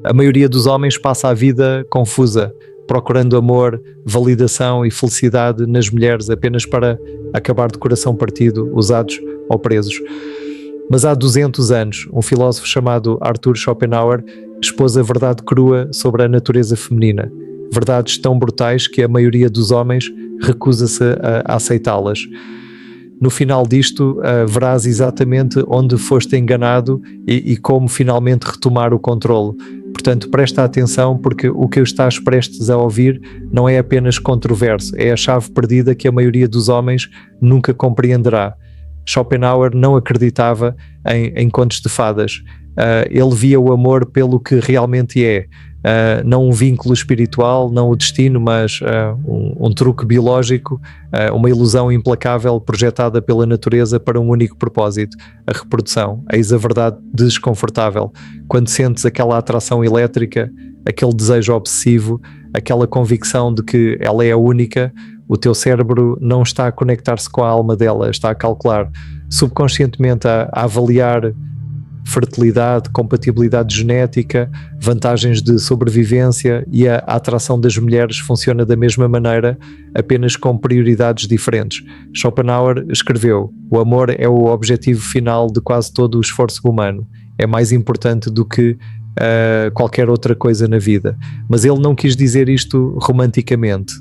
A maioria dos homens passa a vida confusa, procurando amor, validação e felicidade nas mulheres apenas para acabar de coração partido, usados ou presos. Mas há 200 anos, um filósofo chamado Arthur Schopenhauer expôs a verdade crua sobre a natureza feminina. Verdades tão brutais que a maioria dos homens recusa-se a aceitá-las. No final disto, verás exatamente onde foste enganado e como finalmente retomar o controle. Portanto, presta atenção, porque o que estás prestes a ouvir não é apenas controverso, é a chave perdida que a maioria dos homens nunca compreenderá. Schopenhauer não acreditava em contos de fadas. Ele via o amor pelo que realmente é. Não um vínculo espiritual, não o destino, mas um truque biológico, uma ilusão implacável projetada pela natureza para um único propósito, a reprodução. Eis a verdade desconfortável. Quando sentes aquela atração elétrica, aquele desejo obsessivo, aquela convicção de que ela é a única, o teu cérebro não está a conectar-se com a alma dela, está a calcular subconscientemente, a avaliar fertilidade, compatibilidade genética, vantagens de sobrevivência, e a atração das mulheres funciona da mesma maneira, apenas com prioridades diferentes. Schopenhauer escreveu: o amor é o objetivo final de quase todo o esforço humano. É mais importante do que qualquer outra coisa na vida. Mas ele não quis dizer isto romanticamente.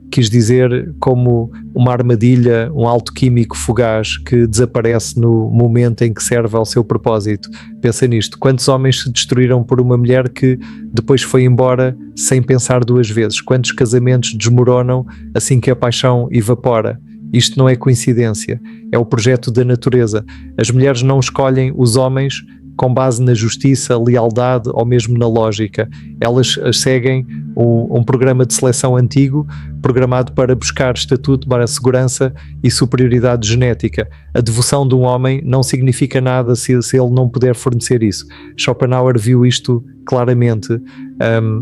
Quis dizer como uma armadilha, um alto químico fugaz que desaparece no momento em que serve ao seu propósito. Pensa nisto: quantos homens se destruíram por uma mulher que depois foi embora sem pensar duas vezes? Quantos casamentos desmoronam assim que a paixão evapora? Isto não é coincidência, é o projeto da natureza. As mulheres não escolhem os homens com base na justiça, lealdade ou mesmo na lógica. Elas seguem um programa de seleção antigo, programado para buscar estatuto, para segurança e superioridade genética. A devoção de um homem não significa nada se ele não puder fornecer isso. Schopenhauer viu isto claramente.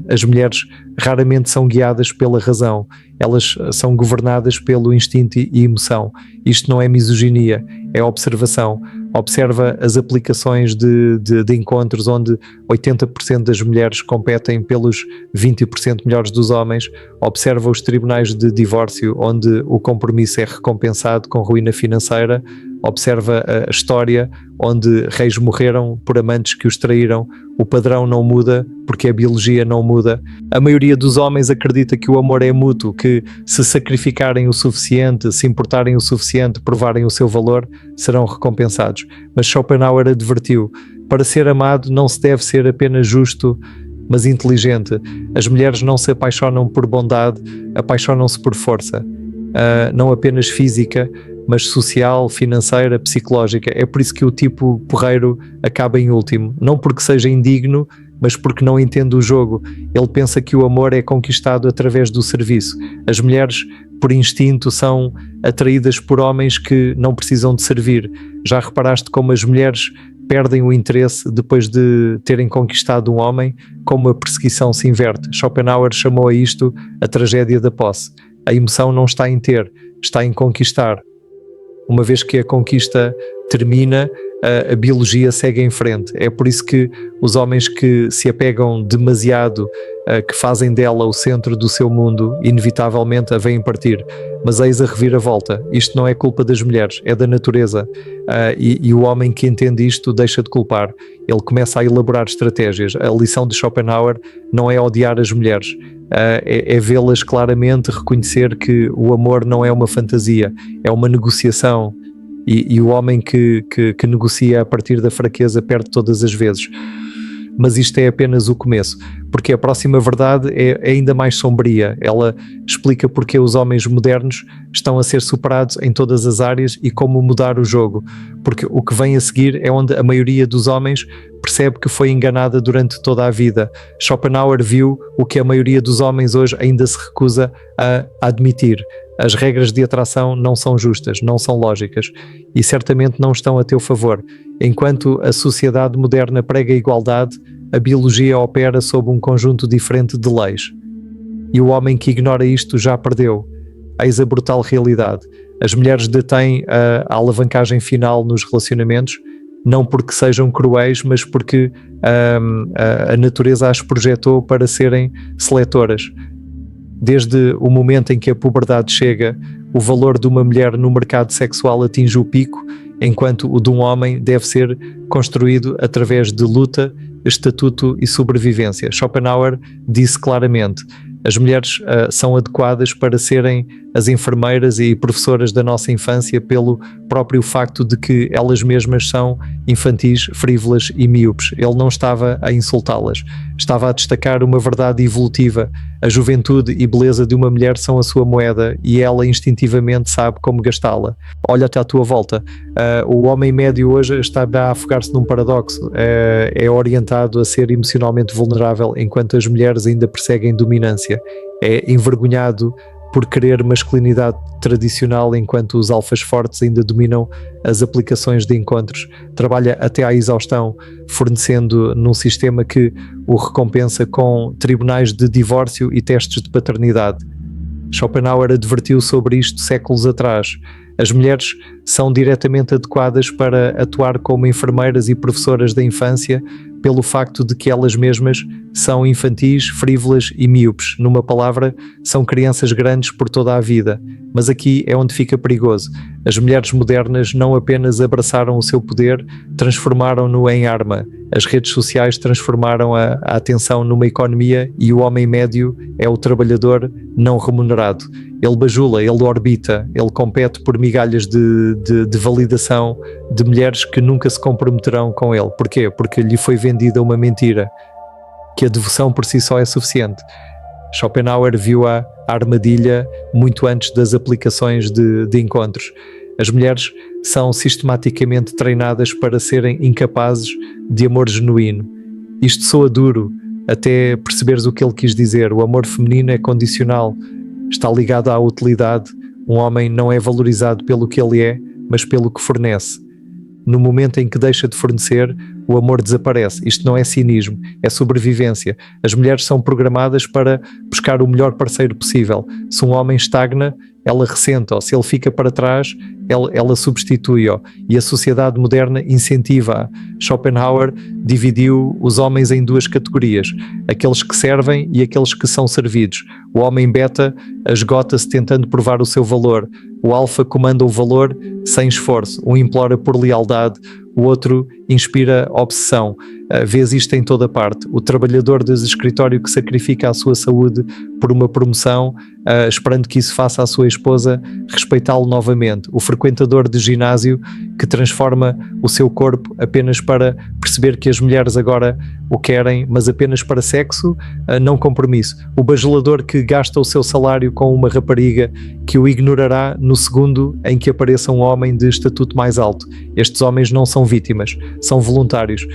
As mulheres raramente são guiadas pela razão, elas são governadas pelo instinto e emoção. Isto não é misoginia, é observação. Observa as aplicações de encontros onde 80% das mulheres competem pelos 20% melhores dos homens. Observa os tribunais de divórcio onde o compromisso é recompensado com ruína financeira. Observa a história onde reis morreram por amantes que os traíram. O padrão não muda porque a biologia não muda. A maioria dos homens acredita que o amor é mútuo, que se sacrificarem o suficiente, se importarem o suficiente, provarem o seu valor, serão recompensados. Mas Schopenhauer advertiu: para ser amado não se deve ser apenas justo, mas inteligente. As mulheres não se apaixonam por bondade, apaixonam-se por força. Não apenas física, mas social, financeira, psicológica. É por isso que o tipo porreiro acaba em último. Não porque seja indigno, mas porque não entende o jogo. Ele pensa que o amor é conquistado através do serviço. As mulheres, por instinto, são atraídas por homens que não precisam de servir. Já reparaste como as mulheres perdem o interesse depois de terem conquistado um homem? Como a perseguição se inverte. Schopenhauer chamou a isto a tragédia da posse. A emoção não está em ter, está em conquistar. Uma vez que a conquista termina, a biologia segue em frente. É por isso que os homens que se apegam demasiado, que fazem dela o centro do seu mundo, inevitavelmente a veem partir. Mas eis a reviravolta. Isto não é culpa das mulheres, é da natureza. E o homem que entende isto deixa de culpar. Ele começa a elaborar estratégias. A lição de Schopenhauer não é odiar as mulheres, é vê-las claramente, reconhecer que o amor não é uma fantasia, é uma negociação. E o homem que negocia a partir da fraqueza perde todas as vezes. Mas isto é apenas o começo, porque a próxima verdade é ainda mais sombria. Ela explica porque os homens modernos estão a ser superados em todas as áreas e como mudar o jogo, porque o que vem a seguir é onde a maioria dos homens percebe que foi enganada durante toda a vida. Schopenhauer viu o que a maioria dos homens hoje ainda se recusa a admitir. As regras de atração não são justas, não são lógicas e certamente não estão a teu favor. Enquanto a sociedade moderna prega a igualdade, a biologia opera sob um conjunto diferente de leis. E o homem que ignora isto já perdeu. Eis a brutal realidade. As mulheres detêm a alavancagem final nos relacionamentos, não porque sejam cruéis, mas porque a natureza as projetou para serem seletoras. Desde o momento em que a puberdade chega, o valor de uma mulher no mercado sexual atinge o pico, enquanto o de um homem deve ser construído através de luta, estatuto e sobrevivência. Schopenhauer disse claramente: as mulheres são adequadas para serem as enfermeiras e professoras da nossa infância pelo próprio facto de que elas mesmas são infantis, frívolas e míopes. Ele não estava a insultá-las, estava a destacar uma verdade evolutiva. A juventude e beleza de uma mulher são a sua moeda e ela instintivamente sabe como gastá-la. Olha-te à tua volta. O homem médio hoje está a afogar-se num paradoxo. É orientado a ser emocionalmente vulnerável, enquanto as mulheres ainda perseguem dominância. É envergonhado por querer masculinidade tradicional, enquanto os alfas fortes ainda dominam as aplicações de encontros. Trabalha até à exaustão, fornecendo num sistema que o recompensa com tribunais de divórcio e testes de paternidade. Schopenhauer advertiu sobre isto séculos atrás. As mulheres são diretamente adequadas para atuar como enfermeiras e professoras da infância pelo facto de que elas mesmas são infantis, frívolas e míopes. Numa palavra, são crianças grandes por toda a vida. Mas aqui é onde fica perigoso. As mulheres modernas não apenas abraçaram o seu poder, transformaram-no em arma. As redes sociais transformaram a atenção numa economia e o homem médio é o trabalhador não remunerado. Ele bajula, ele orbita, ele compete por migalhas de validação de mulheres que nunca se comprometerão com ele. Porquê? Porque lhe foi vendida uma mentira, que a devoção por si só é suficiente. Schopenhauer viu a armadilha muito antes das aplicações de encontros. As mulheres são sistematicamente treinadas para serem incapazes de amor genuíno. Isto soa duro, até perceberes o que ele quis dizer. O amor feminino é condicional, está ligado à utilidade. Um homem não é valorizado pelo que ele é, mas pelo que fornece. No momento em que deixa de fornecer, o amor desaparece. Isto não é cinismo, é sobrevivência. As mulheres são programadas para buscar o melhor parceiro possível. Se um homem estagna, ela ressente-o. Se ele fica para trás, ela substitui-o. E a sociedade moderna incentiva-a. Schopenhauer dividiu os homens em duas categorias: aqueles que servem e aqueles que são servidos. O homem beta esgota-se tentando provar o seu valor. O alfa comanda o valor sem esforço. Um implora por lealdade, o outro inspira obsessão. Vês isto em toda parte. O trabalhador de escritório que sacrifica a sua saúde por uma promoção, esperando que isso faça a sua esposa respeitá-lo novamente. O frequentador de ginásio que transforma o seu corpo apenas para perceber que as mulheres agora o querem, mas apenas para sexo, não compromisso. O bajulador que gasta o seu salário com uma rapariga que o ignorará no segundo em que apareça um homem de estatuto mais alto. Estes homens não são vítimas, são voluntários.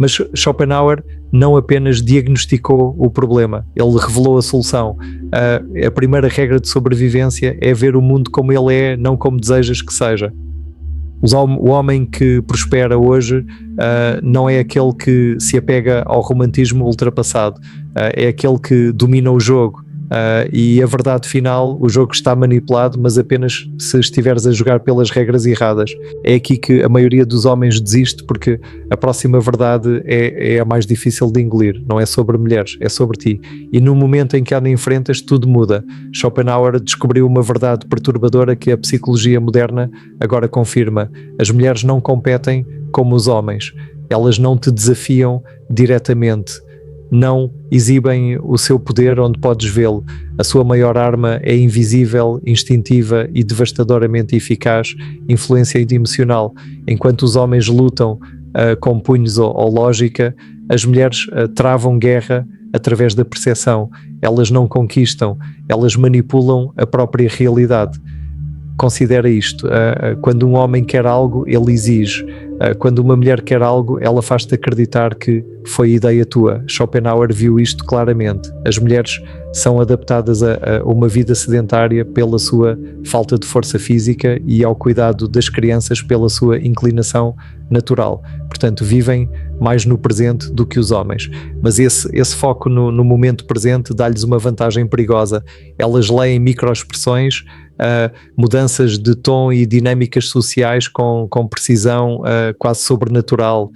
Mas Schopenhauer não apenas diagnosticou o problema, ele revelou a solução. A primeira regra de sobrevivência é ver o mundo como ele é, não como desejas que seja. O homem que prospera hoje não é aquele que se apega ao romantismo ultrapassado, é aquele que domina o jogo. E a verdade final, o jogo está manipulado, mas apenas se estiveres a jogar pelas regras erradas. É aqui que a maioria dos homens desiste, porque a próxima verdade é a mais difícil de engolir. Não é sobre mulheres, é sobre ti. E no momento em que a enfrentas, tudo muda. Schopenhauer descobriu uma verdade perturbadora que a psicologia moderna agora confirma: as mulheres não competem como os homens, elas não te desafiam diretamente, não exibem o seu poder onde podes vê-lo. A sua maior arma é invisível, instintiva e devastadoramente eficaz, influência emocional. Enquanto os homens lutam com punhos ou lógica, as mulheres travam guerra através da percepção. Elas não conquistam, elas manipulam a própria realidade. Considera isto: quando um homem quer algo, ele exige. Quando uma mulher quer algo, ela faz-te acreditar que foi ideia tua. Schopenhauer viu isto claramente. As mulheres são adaptadas a uma vida sedentária pela sua falta de força física e ao cuidado das crianças pela sua inclinação natural. Portanto, vivem mais no presente do que os homens. Mas esse foco no momento presente dá-lhes uma vantagem perigosa. Elas leem microexpressões mudanças de tom e dinâmicas sociais com precisão quase sobrenatural.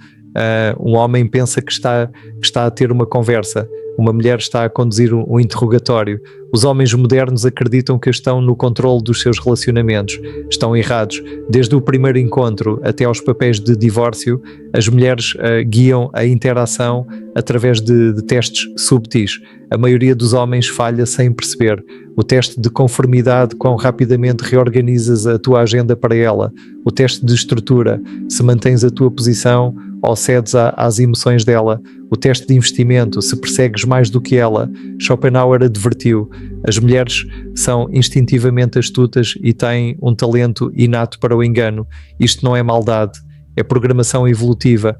Um homem pensa que está a ter uma conversa, uma mulher está a conduzir um interrogatório. Os homens modernos acreditam que estão no controle dos seus relacionamentos. Estão errados. Desde o primeiro encontro até aos papéis de divórcio, as mulheres guiam a interação através de testes subtis. A maioria dos homens falha sem perceber. O teste de conformidade, quão rapidamente reorganizas a tua agenda para ela. O teste de estrutura, se mantens a tua posição ou cedes às emoções dela. O teste de investimento, se persegues mais do que ela. Schopenhauer advertiu: as mulheres são instintivamente astutas e têm um talento inato para o engano. Isto não é maldade, é programação evolutiva.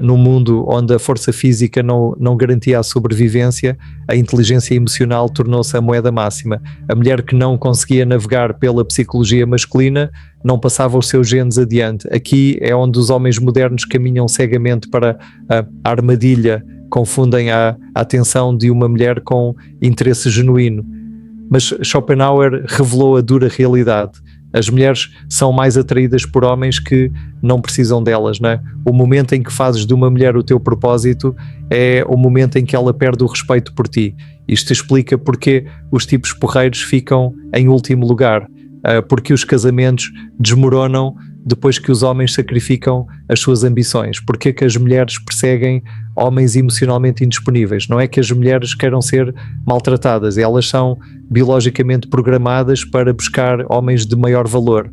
Num mundo onde a força física não garantia a sobrevivência, a inteligência emocional tornou-se a moeda máxima. A mulher que não conseguia navegar pela psicologia masculina não passava os seus genes adiante. Aqui é onde os homens modernos caminham cegamente para a armadilha, confundem a atenção de uma mulher com interesse genuíno. Mas Schopenhauer revelou a dura realidade. As mulheres são mais atraídas por homens que não precisam delas, não é? O momento em que fazes de uma mulher o teu propósito é o momento em que ela perde o respeito por ti. Isto explica porque os tipos porreiros ficam em último lugar, porque os casamentos desmoronam depois que os homens sacrificam as suas ambições. Porque é que as mulheres perseguem homens emocionalmente indisponíveis? Não é que as mulheres queiram ser maltratadas, elas são biologicamente programadas para buscar homens de maior valor,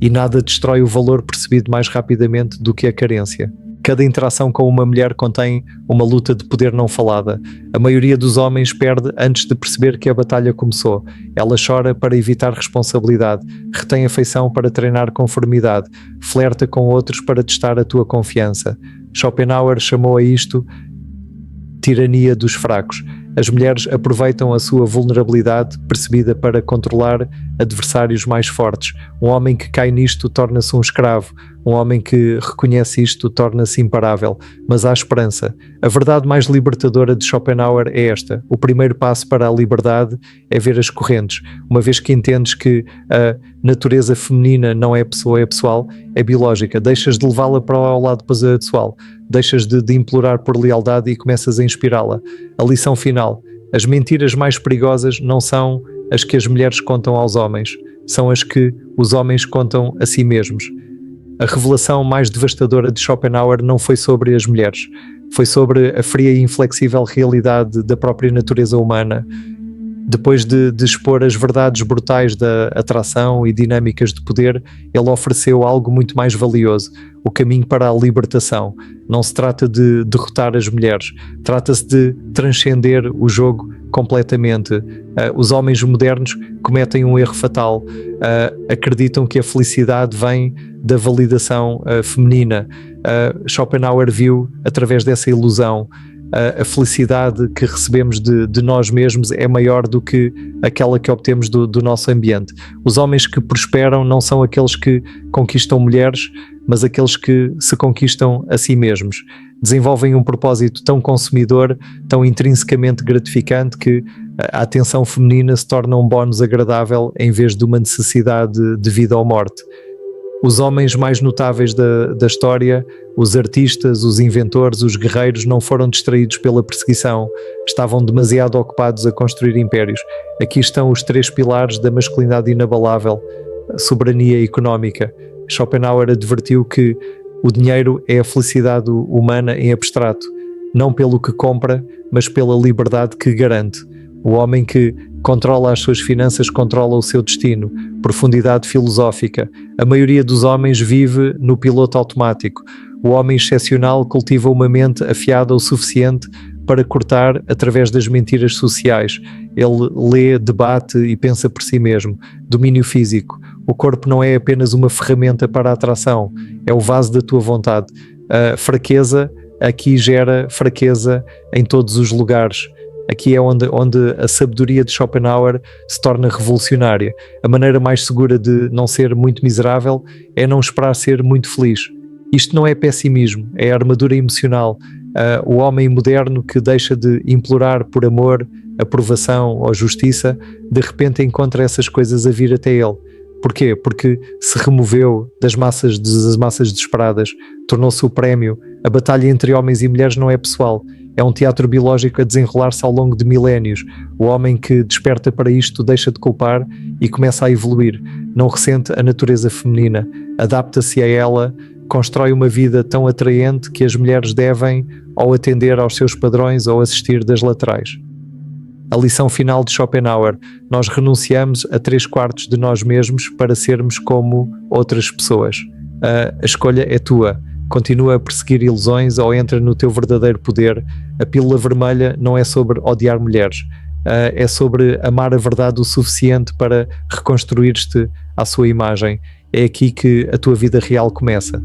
e nada destrói o valor percebido mais rapidamente do que a carência. Cada interação com uma mulher contém uma luta de poder não falada. A maioria dos homens perde antes de perceber que a batalha começou. Ela chora para evitar responsabilidade, retém afeição para treinar conformidade, flerta com outros para testar a tua confiança. Schopenhauer chamou a isto tirania dos fracos. As mulheres aproveitam a sua vulnerabilidade percebida para controlar adversários mais fortes. Um homem que cai nisto torna-se um escravo. Um homem que reconhece isto torna-se imparável. Mas há esperança. A verdade mais libertadora de Schopenhauer é esta: o primeiro passo para a liberdade é ver as correntes. Uma vez que entendes que a natureza feminina não é pessoa, é pessoal, é biológica, deixas de levá-la para o lado pessoal, deixas de implorar por lealdade e começas a inspirá-la. A lição final: as mentiras mais perigosas não são as que as mulheres contam aos homens, são as que os homens contam a si mesmos. A revelação mais devastadora de Schopenhauer não foi sobre as mulheres, foi sobre a fria e inflexível realidade da própria natureza humana. Depois de expor as verdades brutais da atração e dinâmicas de poder, ele ofereceu algo muito mais valioso: o caminho para a libertação. Não se trata de derrotar as mulheres, trata-se de transcender o jogo completamente. Os homens modernos cometem um erro fatal, acreditam que a felicidade vem da validação feminina. Schopenhauer viu através dessa ilusão. A felicidade que recebemos de nós mesmos é maior do que aquela que obtemos do nosso ambiente. Os homens que prosperam não são aqueles que conquistam mulheres, mas aqueles que se conquistam a si mesmos. Desenvolvem um propósito tão consumidor, tão intrinsecamente gratificante, que a atenção feminina se torna um bónus agradável em vez de uma necessidade de vida ou morte. Os homens mais notáveis da história, os artistas, os inventores, os guerreiros, não foram distraídos pela perseguição, estavam demasiado ocupados a construir impérios. Aqui estão os 3 pilares da masculinidade inabalável: a soberania económica. Schopenhauer advertiu que o dinheiro é a felicidade humana em abstrato, não pelo que compra, mas pela liberdade que garante. O homem que controla as suas finanças controla o seu destino. Profundidade filosófica. A maioria dos homens vive no piloto automático. O homem excepcional cultiva uma mente afiada o suficiente para cortar através das mentiras sociais. Ele lê, debate e pensa por si mesmo. Domínio físico. O corpo não é apenas uma ferramenta para a atração, é o vaso da tua vontade. A fraqueza aqui gera fraqueza em todos os lugares. Aqui é onde a sabedoria de Schopenhauer se torna revolucionária. A maneira mais segura de não ser muito miserável é não esperar ser muito feliz. Isto não é pessimismo, é armadura emocional. O homem moderno que deixa de implorar por amor, aprovação ou justiça, de repente encontra essas coisas a vir até ele. Porquê? Porque se removeu das massas desesperadas, tornou-se o prémio. A batalha entre homens e mulheres não é pessoal, é um teatro biológico a desenrolar-se ao longo de milénios. O homem que desperta para isto deixa de culpar e começa a evoluir. Não ressente a natureza feminina, adapta-se a ela, constrói uma vida tão atraente que as mulheres devem ou atender aos seus padrões ou assistir das laterais. A lição final de Schopenhauer: nós renunciamos a 3/4 de nós mesmos para sermos como outras pessoas. A escolha é tua. Continua a perseguir ilusões ou entra no teu verdadeiro poder. A pílula vermelha não é sobre odiar mulheres, é sobre amar a verdade o suficiente para reconstruir-te à sua imagem. É aqui que a tua vida real começa.